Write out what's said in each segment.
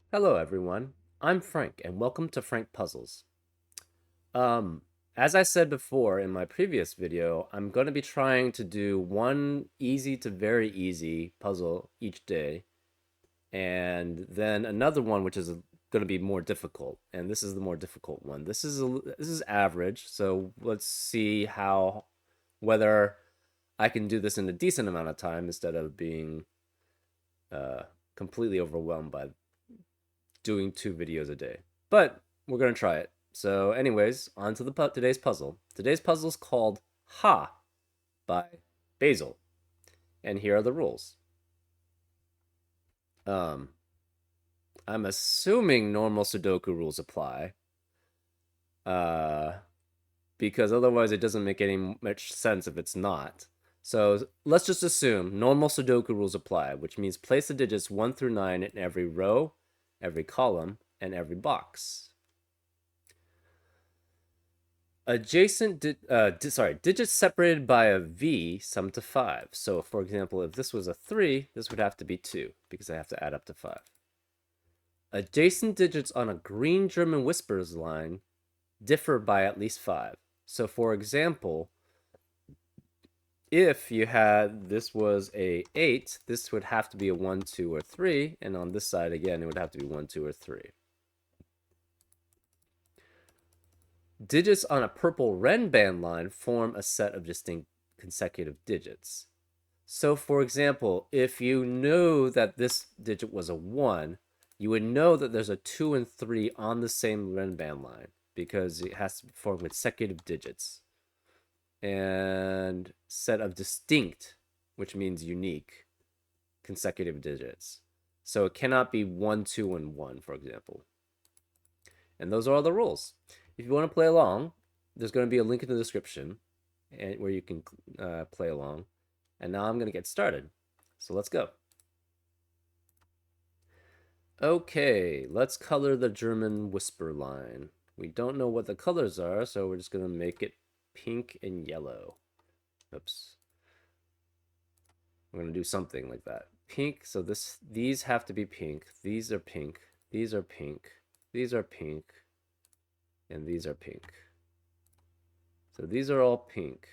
Hello, everyone. I'm Frank, and welcome to Frank Puzzles. Um, as I said before in my previous video, I'm going to be trying to do one easy to very easy puzzle each day, and then another one which is going to be more difficult. And this is the more difficult one. This is average, so let's see how whether I can do this in a decent amount of time instead of being uh, completely overwhelmed by doing 2 videos a day. But we're going to try it. So, anyways, on to today's puzzle. Today's puzzle is called Ha by Basil. And here are the rules. Um, I'm assuming normal Sudoku rules apply. Uh, because otherwise it doesn't make any much sense if it's not. So let's just assume normal Sudoku rules apply, which means place the digits 1 through 9 in every row, every column, and every box. Digits separated by a V sum to 5. So, for example, if this was a 3, this would have to be 2 because I have to add up to 5. Adjacent digits on a green German whispers line differ by at least 5. So, for example, if you had this was a 8, this would have to be a 1, 2, or 3, and on this side again, it would have to be 1, 2, or 3. Digits on a purple red band line form a set of distinct consecutive digits. So, for example, if you know that this digit was a 1, you would know that there's a 2 and 3 on the same red band line because it has to form consecutive digits. And set of distinct, which means unique, consecutive digits. So it cannot be 1, 2, and 1, for example. And those are all the rules. If you want to play along, there's going to be a link in the description where you can play along. And now I'm going to get started. So let's go. Okay, let's color the German whisper line. We don't know what the colors are, so we're just going to make it pink and yellow. Oops. We're going to do something like that. Pink, so these have to be pink. These are pink. These are pink. These are pink. And these are pink. So these are all pink.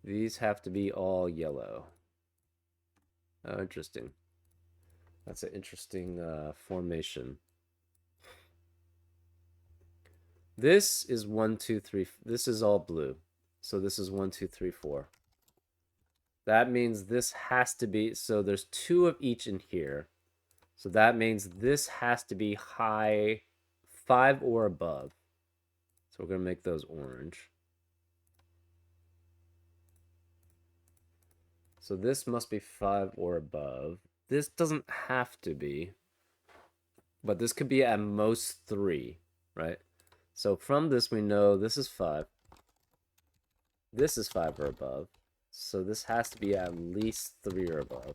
These have to be all yellow. Oh, interesting. That's an interesting formation. This is 1, 2, 3. This is all blue. So this is 1, 2, 3, 4. That means this has to be, so there's 2 of each in here. So that means this has to be high 5 or above. So we're going to make those orange. So this must be 5 or above. This doesn't have to be, but this could be at most 3, right? So from this, we know this is 5. This is 5 or above. So this has to be at least 3 or above.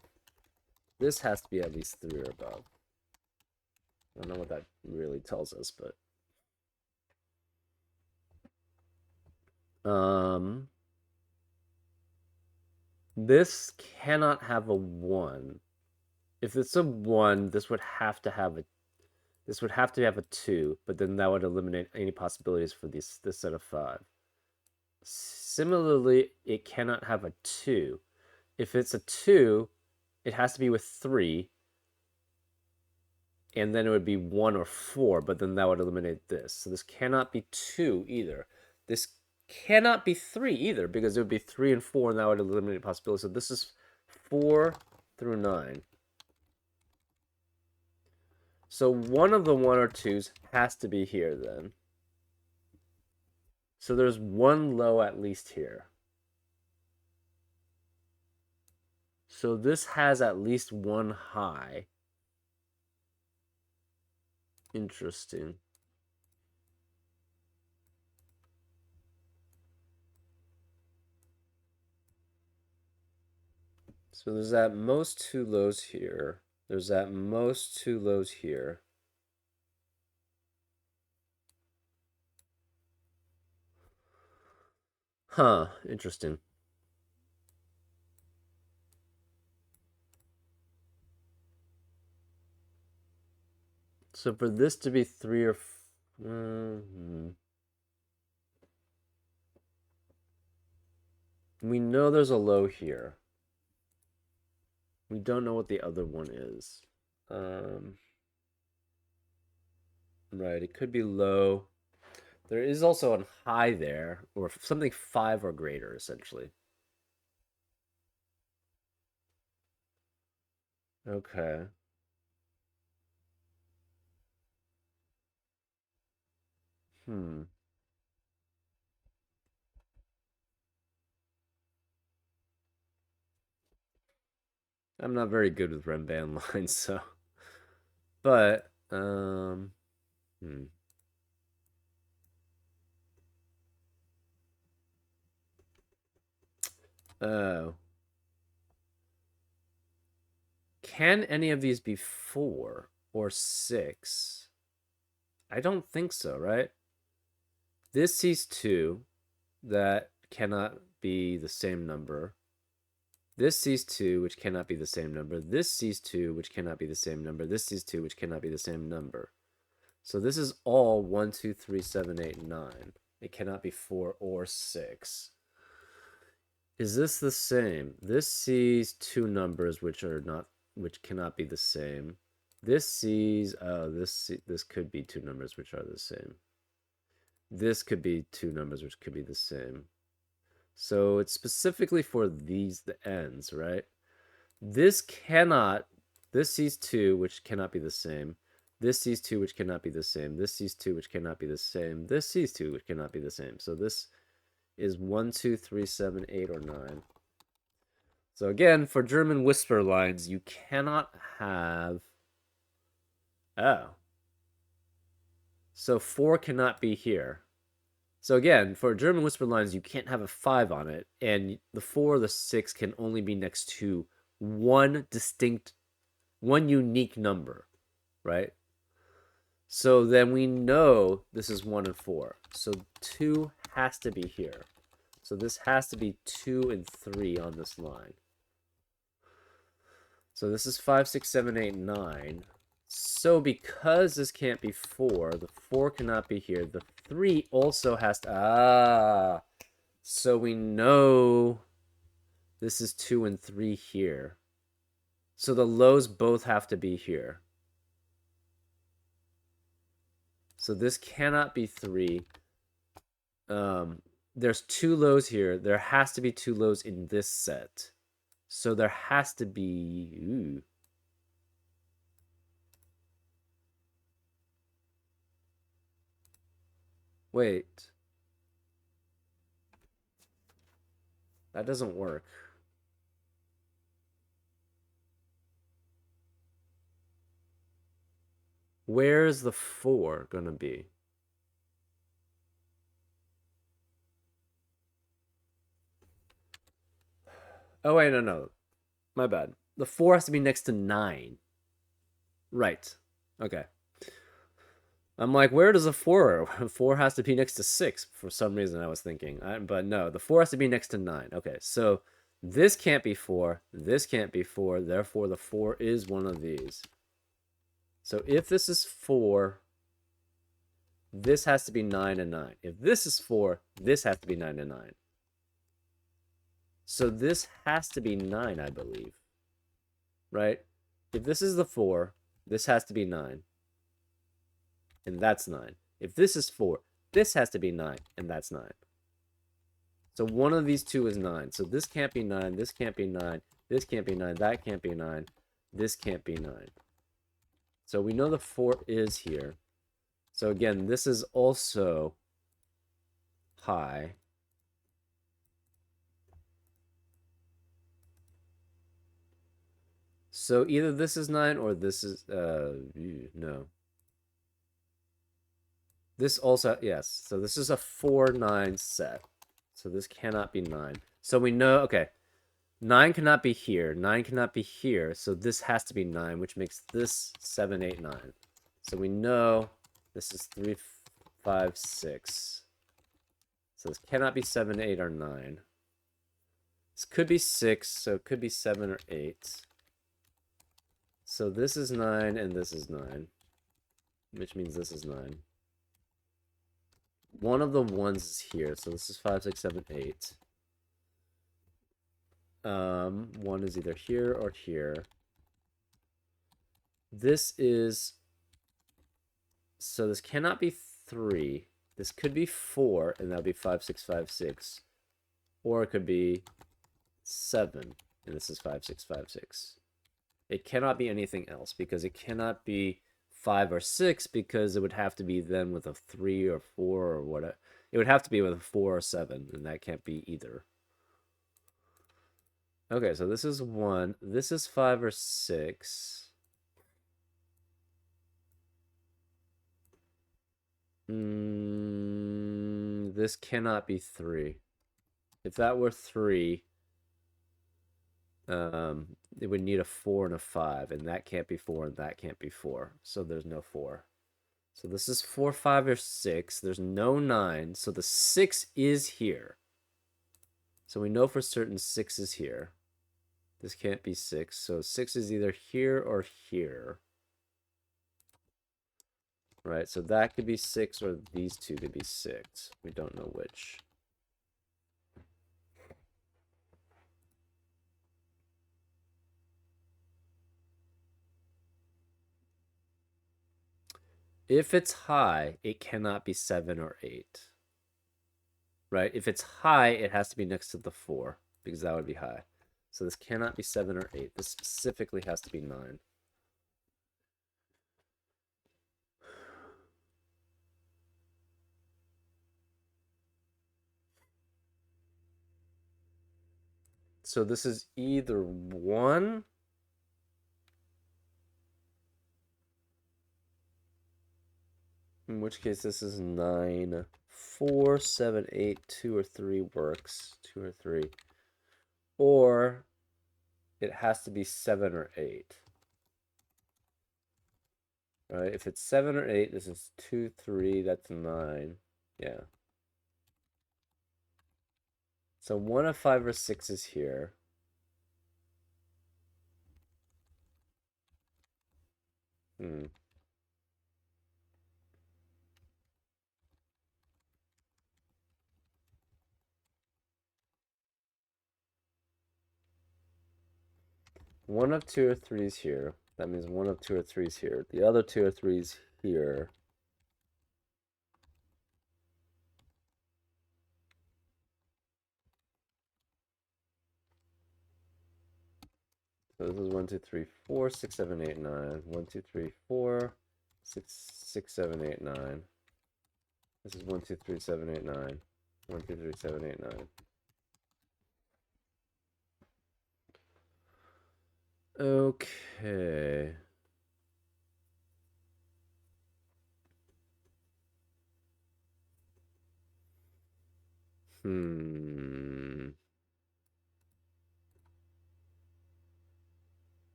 This has to be at least 3 or above. I don't know what that really tells us, but this cannot have a 1. If it's a 1, this would have to have a 2, but then that would eliminate any possibilities for this set of 5. Similarly, it cannot have a 2. If it's a 2, it has to be with 3, and then it would be 1 or 4, but then that would eliminate this. So this cannot be 2 either. This cannot be 3 either, because it would be 3 and 4, and that would eliminate possibilities. So this is 4 through 9. So one of the 1 or 2s has to be here then. So there's one low at least here. So this has at least one high. Interesting. So there's at most 2 lows here. There's at most 2 lows here. Huh, interesting. So for this to be 3 or... we know there's a low here. We don't know what the other one is. Right, it could be low. There is also a high there, or something 5 or greater, essentially. Okay. Hmm. I'm not very good with Renban lines, so. But, Oh. Can any of these be 4 or 6? I don't think so, right? This sees 2. That cannot be the same number. This sees 2, which cannot be the same number. This sees 2, which cannot be the same number. This sees 2, which cannot be the same number. So this is all 1, 2, 3, 7, 8, 9. It cannot be 4 or 6. Is this the same? This sees 2 numbers which cannot be the same. This sees this could be 2 numbers which are the same. This could be 2 numbers which could be the same. So it's specifically for the ends, right? This sees 2, which cannot be the same. This sees 2, which cannot be the same. This sees 2, which cannot be the same. This sees 2, which cannot be the same. So this is 1, 2, 3, 7, 8, or 9. So again, for German whisper lines, you cannot have... Oh. So 4 cannot be here. So again, for German whisper lines, you can't have a 5 on it, and the 4 or the 6 can only be next to one unique number, right? So then we know this is 1 and 4. So 2 has to be here. So this has to be 2 and 3 on this line. So this is 5, 6, 7, 8, 9. So because this can't be 4, the 4 cannot be here. The 3 also has to... So we know this is 2 and 3 here. So the lows both have to be here. So this cannot be 3. There's 2 lows here. There has to be 2 lows in this set. So there has to be... Ooh. Wait. That doesn't work. Where's the 4 gonna be? Oh, wait, no. My bad. The 4 has to be next to 9. Right. Okay. I'm like, where does a 4? 4 has to be next to 6 for some reason, I was thinking. But no, the 4 has to be next to 9. Okay, so this can't be 4. This can't be 4. Therefore, the 4 is one of these. So if this is 4, this has to be 9 and 9. If this is 4, this has to be 9 and 9. So this has to be 9, I believe. Right? If this is the 4, this has to be 9. And that's 9. If this is 4, this has to be 9, and that's 9. So one of these two is 9. So this can't be 9, this can't be 9, this can't be 9, that can't be 9, this can't be 9. So we know the 4 is here. So again, this is also high. So either this is 9 or this is, no. This also, yes. So this is a 4-9 set. So this cannot be 9. So we know, okay, 9 cannot be here. 9 cannot be here. So this has to be 9, which makes this 7, 8, 9. So we know this is 3, 5, 6. So this cannot be 7, 8, or 9. This could be 6, so it could be 7 or 8. So this is 9 and this is 9. which means this is 9. One of the ones is here, so this is 5, 6, 7, 8. One is either here or here. This is... So this cannot be 3. This could be 4, and that would be 5, 6, 5, 6. Or it could be 7, and this is 5, 6, 5, 6. It cannot be anything else, because it cannot be 5 or 6, because it would have to be then with a 3 or 4 or whatever. It would have to be with a 4 or 7, and that can't be either. Okay, so this is 1. This is 5 or 6. This cannot be 3. If that were 3, it would need a 4 and a 5, and that can't be 4, and that can't be 4. So there's no 4. So this is 4, 5, or 6. There's no 9, so the 6 is here. So we know for certain 6 is here. This can't be 6, so 6 is either here or here. Right, so that could be 6, or these two could be 6. We don't know which. If it's high, it cannot be 7 or 8. Right? If it's high, it has to be next to the 4, because that would be high. So this cannot be 7 or 8. This specifically has to be 9. So this is either 1, in which case this is 9, 4, 7, 8, 2 or 3 works. 2 or 3. Or it has to be 7 or 8. Right? If it's 7 or 8, this is 2, 3, that's 9. Yeah. So 1 of 5 or 6 is here. Hmm. One of 2 or 3 is here. That means 1 of 2 or 3 is here. The other 2 or 3 is here. So this is 1, 2, 3, 4, 6, 7, 8, 9. 1, 2, 3, 4, 6, 6, 7, 8, 9. This is 1, 2, 3, 7, 8, 9. 1, 2, 3, 7, 8, 9. Okay. Hmm.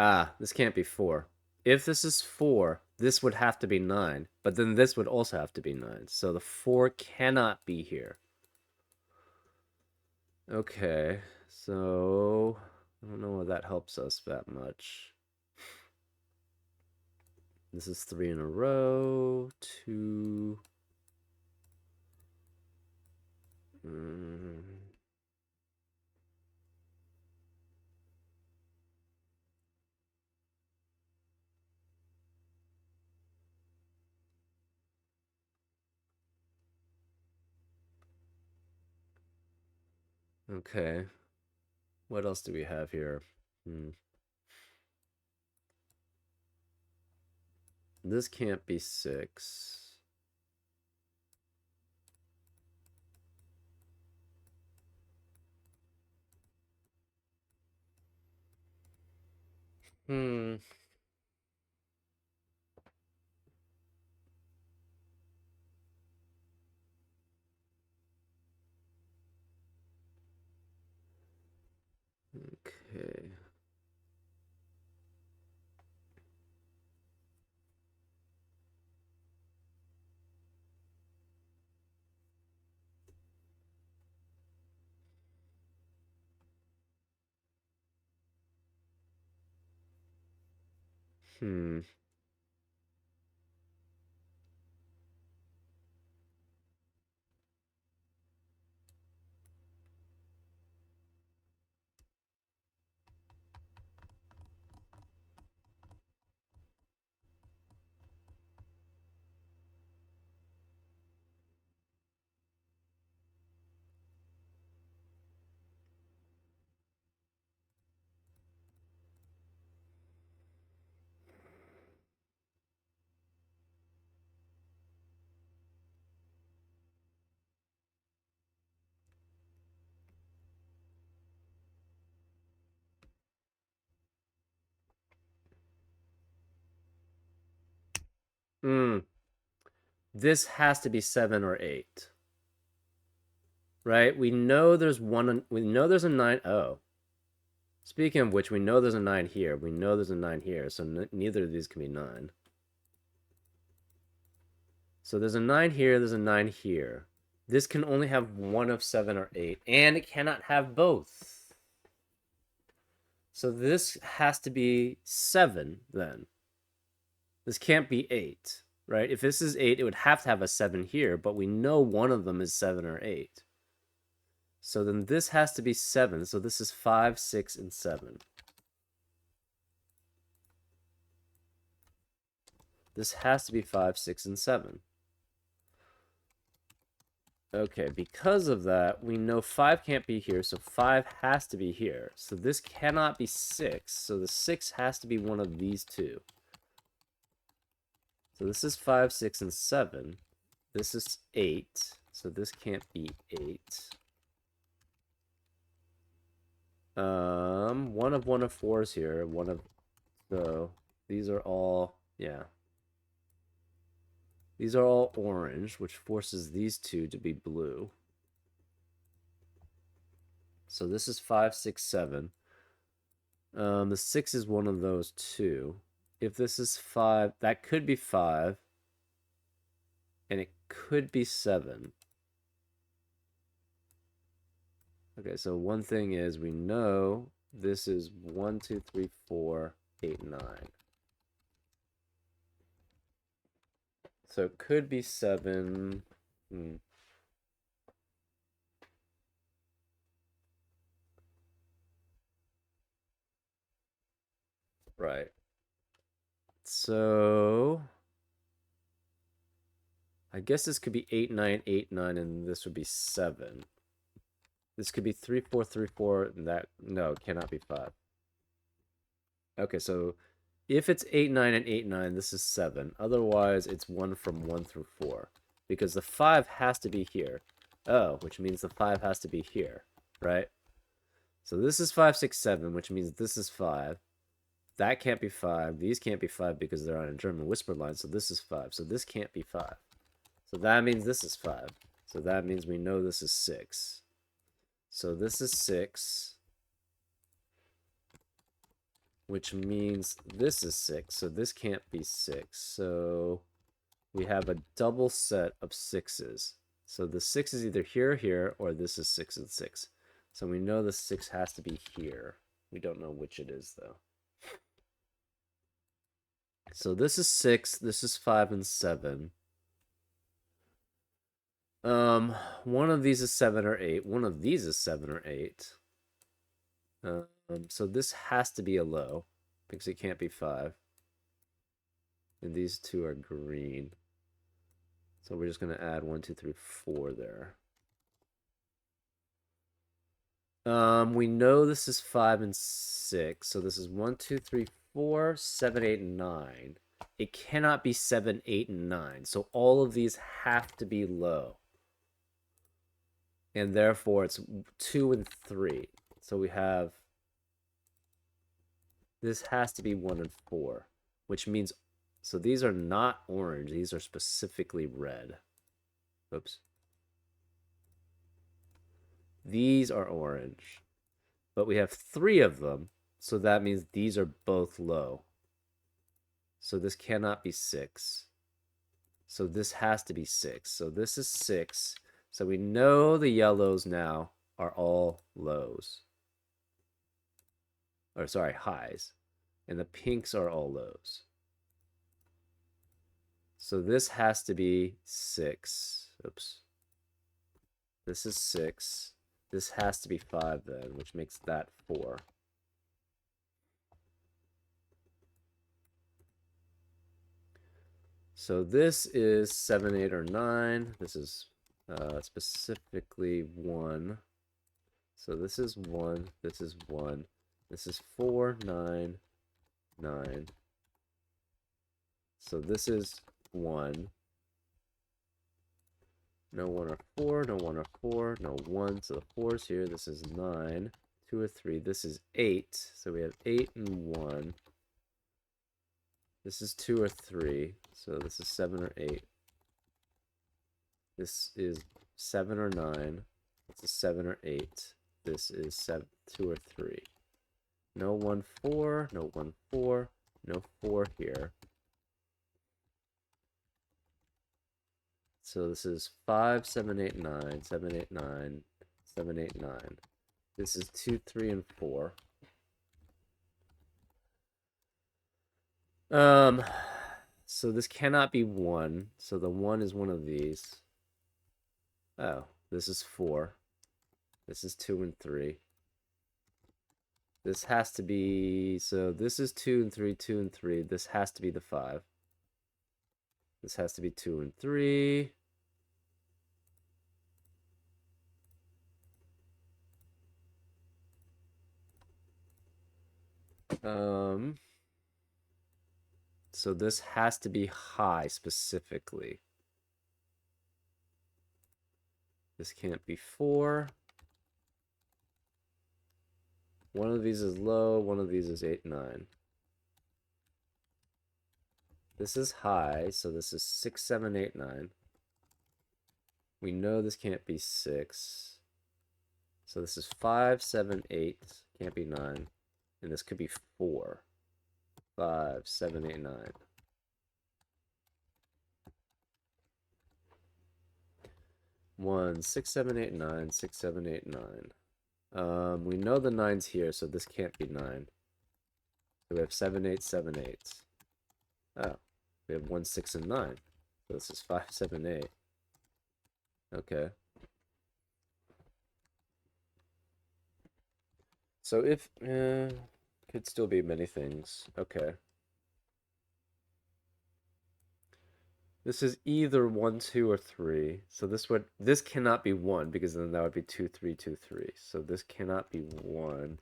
Ah, this can't be 4. If this is 4, this would have to be 9, but then this would also have to be 9. So the 4 cannot be here. Okay, so I don't know if that helps us that much. This is 3 in a row, 2. Okay. What else do we have here? This can't be 6. Hmm. Okay. Hmm. Hmm. This has to be 7 or 8. Right? We know there's one. We know there's a 9. Oh. Speaking of which, we know there's a 9 here. We know there's a 9 here. So neither of these can be 9. So there's a 9 here. There's a 9 here. This can only have one of 7 or 8. And it cannot have both. So this has to be 7 then. This can't be 8, right? If this is 8, it would have to have a 7 here, but we know one of them is 7 or 8. So then this has to be 7. So this is 5, 6, and 7. This has to be 5, 6, and 7. Okay, because of that, we know 5 can't be here, so 5 has to be here. So this cannot be 6, so the 6 has to be one of these two. So this is 5, 6, and 7. This is 8, so this can't be 8. One of 4 is here. So these are all, yeah. These are all orange, which forces these two to be blue. So this is 5, 6, 7. The 6 is one of those two. If this is 5, that could be 5. And it could be 7. Okay, so one thing is we know this is 1, 2, 3, 4, 8, 9. So it could be 7. Right. So I guess this could be 8, 9, 8, 9, and this would be 7. This could be 3, 4, 3, 4, and that, no, it cannot be 5. Okay, so if it's 8, 9, and 8, 9, this is 7. Otherwise, it's 1 from 1 through 4. Because the 5 has to be here. Oh, which means the 5 has to be here, right? So this is 5, 6, 7, which means this is 5. That can't be 5. These can't be 5 because they're on a German whisper line, so this is 5. So this can't be 5. So that means this is 5. So that means we know this is 6. So this is 6. Which means this is 6. So this can't be 6. So we have a double set of 6s. So the 6 is either here or here, or this is 6 and 6. So we know the 6 has to be here. We don't know which it is, though. So this is 6. This is 5 and 7. One of these is 7 or 8. One of these is 7 or 8. So this has to be a low because it can't be 5. And these two are green. So we're just going to add 1, 2, 3, 4 there. We know this is 5 and 6. So this is 1, 2, 3, 4, 7, 8, and 9. It cannot be 7, 8, and 9. So all of these have to be low. And therefore it's 2 and 3. So we have, this has to be 1 and 4, which means, so these are not orange. These are specifically red. Oops. These are orange, but we have 3 of them. So that means these are both low. So this cannot be 6. So this has to be 6. So this is 6. So we know the yellows now are all lows. Or sorry, highs. And the pinks are all lows. So this has to be 6. Oops. This is 6. This has to be 5 then, which makes that 4. So this is 7, 8, or 9. This is specifically 1. So this is 1. This is 1. This is 4, 9, 9. So this is 1. No 1 or 4. No 1 or 4. No 1. So the 4's here. This is 9. 2 or 3. This is 8. So we have 8 and 1. This is 2 or 3. So this is 7 or 8. This is 7 or 9. This is 7 or 8. This is 2 or 3. No 1, 4. No 1, 4. No 4 here. So this is 5, 7, 8, 9. 7, 8, 9. 7, 8, 9. This is 2, 3, and 4. So this cannot be 1. So the 1 is one of these. Oh, this is 4. This is 2 and 3. This has to be, so this is 2 and 3, 2 and 3. This has to be the 5. This has to be 2 and 3. So this has to be high specifically. This can't be 4. One of these is low, one of these is 8, 9. This is high, so this is 6, 7, 8, 9. We know this can't be 6. So this is 5, 7, 8. Can't be 9. And this could be 4. 5, 7, 8, 9. One, 6, 7, 8, 9. 6, 7, 8, 9. We know the 9's here, so this can't be 9. So we have 7, 8, 7, 8. Oh, we have 1, 6, and 9. So this is 5, 7, 8. Okay. So if, could still be many things. Okay. This is either 1, 2, or 3. So this cannot be 1 because then that would be 2, 3, 2, 3. So this cannot be 1.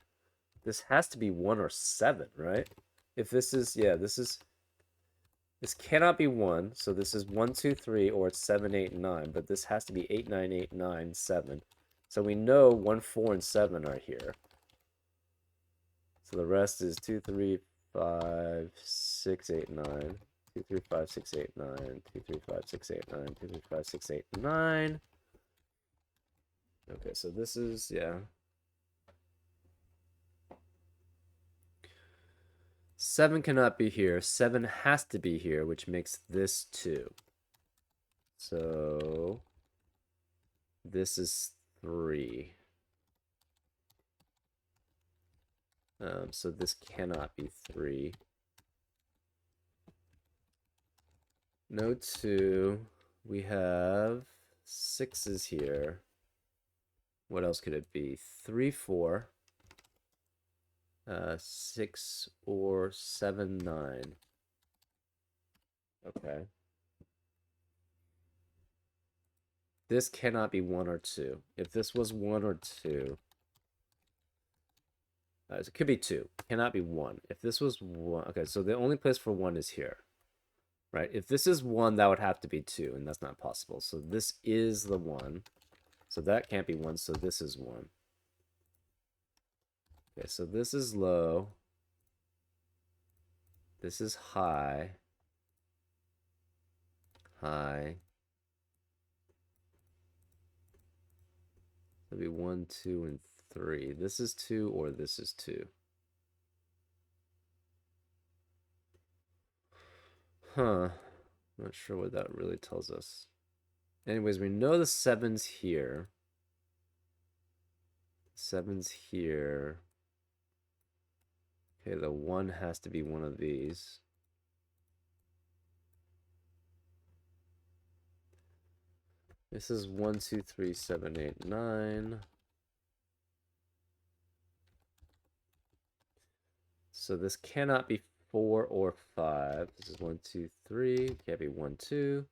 This has to be 1 or 7, right? If this is, yeah, this cannot be 1. So this is 1, 2, 3, or it's 7, 8, 9. But this has to be 8, 9, 8, 9, 7. So we know 1, 4, and 7 are here. So the rest is 2, 3, 5, 6, 8, 9. 2, 3, 5, 6, 8, 9. 2, 3, 5, 6, 8, 9. 2, 3, 5, 6, 8, 9. Okay, so this is, yeah. 7 cannot be here. 7 has to be here, which makes this 2. So this is 3. So this cannot be 3. No 2. We have 6's here. What else could it be? 3, 4. 6 or 7, 9. Okay. This cannot be 1 or 2. If this was 1 or 2, it could be 2. Cannot be 1. If this was 1, okay, so the only place for 1 is here, right? If this is 1, that would have to be 2, and that's not possible. So this is the 1. So that can't be 1, so this is 1. Okay, so this is low. This is high. High. That'd be 1, 2, and 3. This is 2, or this is 2. Huh. Not sure what that really tells us. Anyways, we know the 7's here. 7's here. Okay, the 1 has to be one of these. This is 1, 2, 3, 7, 8, 9. So this cannot be 4 or 5. This is 1, 2, 3. Can't be 1, 2.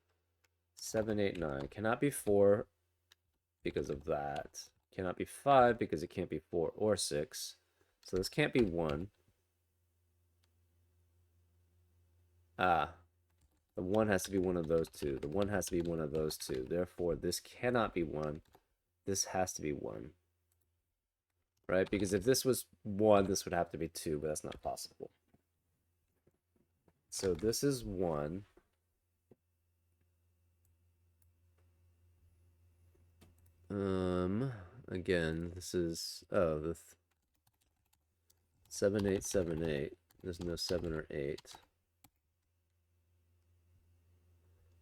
7, 8, 9. Cannot be 4 because of that. Cannot be 5 because it can't be 4 or 6. So this can't be 1. Ah, the 1 has to be one of those two. The 1 has to be one of those two. Therefore, this cannot be 1. This has to be 1. Right? Because if this was 1, this would have to be 2, but that's not possible. So this is 1. Again, this is, oh, the 7, 8, 7, 8. There's no 7 or 8.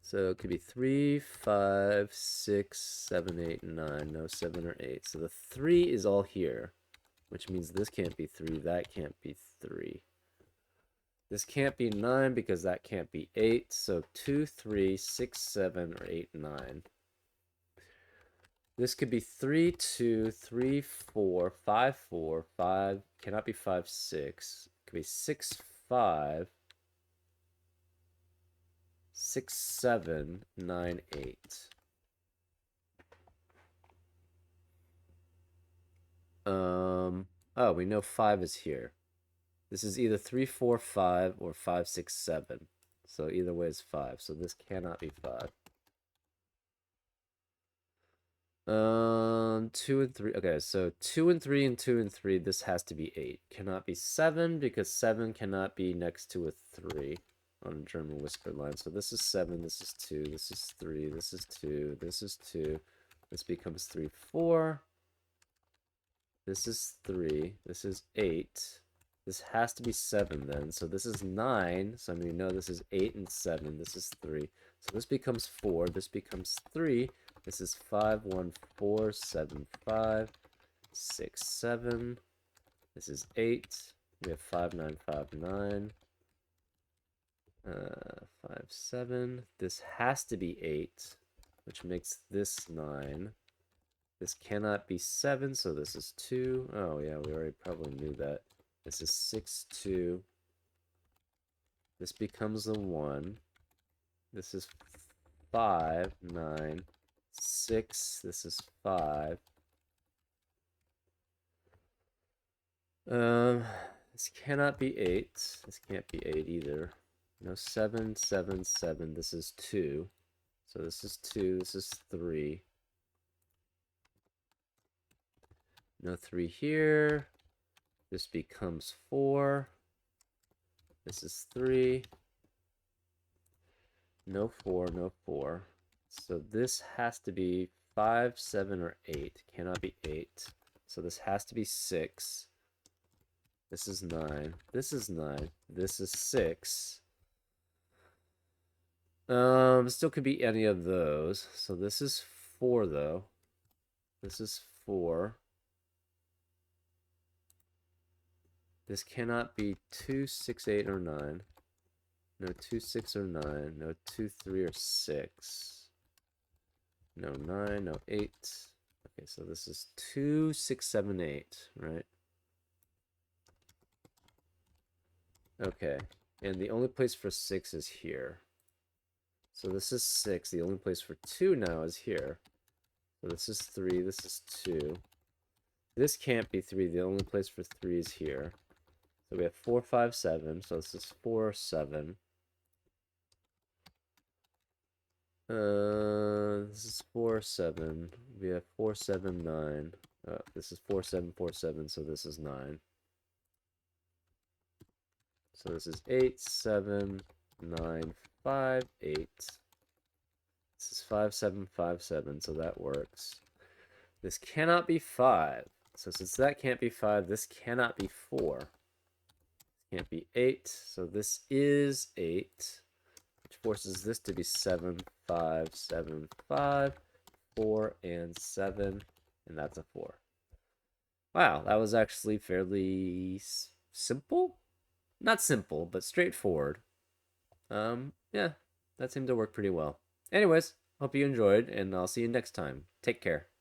So it could be 3, 5, 6, 7, 8, 9. No 7 or 8. So the 3 is all here, which means this can't be 3. That can't be 3. This can't be 9 because that can't be 8. So 2, 3, 6, 7, or 8, 9. This could be 3, 2, 3, 4, 5, 4, 5. Cannot be 5, 6. It could be 6, 5, 6, 7, 9, 8. Oh, we know 5 is here. This is either 3, 4, 5 or 5, 6, 7. So either way is 5. So this cannot be 5. 2 and 3. Okay, so 2 and 3 and 2 and 3. This has to be 8. Cannot be 7 because 7 cannot be next to a 3 on a German whisper line. So this is 7. This is 2. This is 3. This is 2. This is 2. This becomes 3, 4. This is 3. This is 8. This has to be 7 then. So this is 9. So we know this is 8 and 7. This is 3. So this becomes 4. This becomes 3. This is 5, 1, 4, 7, 5, 6, 7. This is 8. We have 5, 9, 5, 9. 5, 7. This has to be 8, which makes this 9. This cannot be 7, so this is 2. Oh, yeah, we already probably knew that. This is 6, 2. This becomes the 1. This is 5, 9, 6. This is 5. This cannot be 8. This can't be 8 either. No, 7, 7, 7. This is 2. So this is 2. This is 3. No 3 here. This becomes 4. This is 3. No 4, no 4. So this has to be 5, 7, or 8. Cannot be 8. So this has to be 6. This is 9. This is 9. This is 6. Still could be any of those. So this is 4, though. This is 4. This cannot be 2, 6, 8, or 9. No 2, 6, or 9. No 2, 3, or 6. No 9, no 8. Okay, so this is 2, 6, 7, 8, right? Okay, and the only place for 6 is here. So this is 6. The only place for 2 now is here. So this is 3. This is 2. This can't be 3. The only place for 3 is here. So we have 4, 5, 7. So this is 4, 7. This is 4, 7. We have 4, 7, 9. This is 4, 7, 4, 7. So this is 9. So this is 8, 7, 9, 5, 8. This is 5, 7, 5, 7. So that works. This cannot be 5. So since that can't be 5, this cannot be 4. Can't be 8. So this is 8. Which forces this to be 7, 5, 7, 5, 4, and 7. And that's a 4. Wow, that was actually fairly simple? Not simple, but straightforward. Yeah, that seemed to work pretty well. Anyways, Hope you enjoyed, and I'll see you next time. Take care.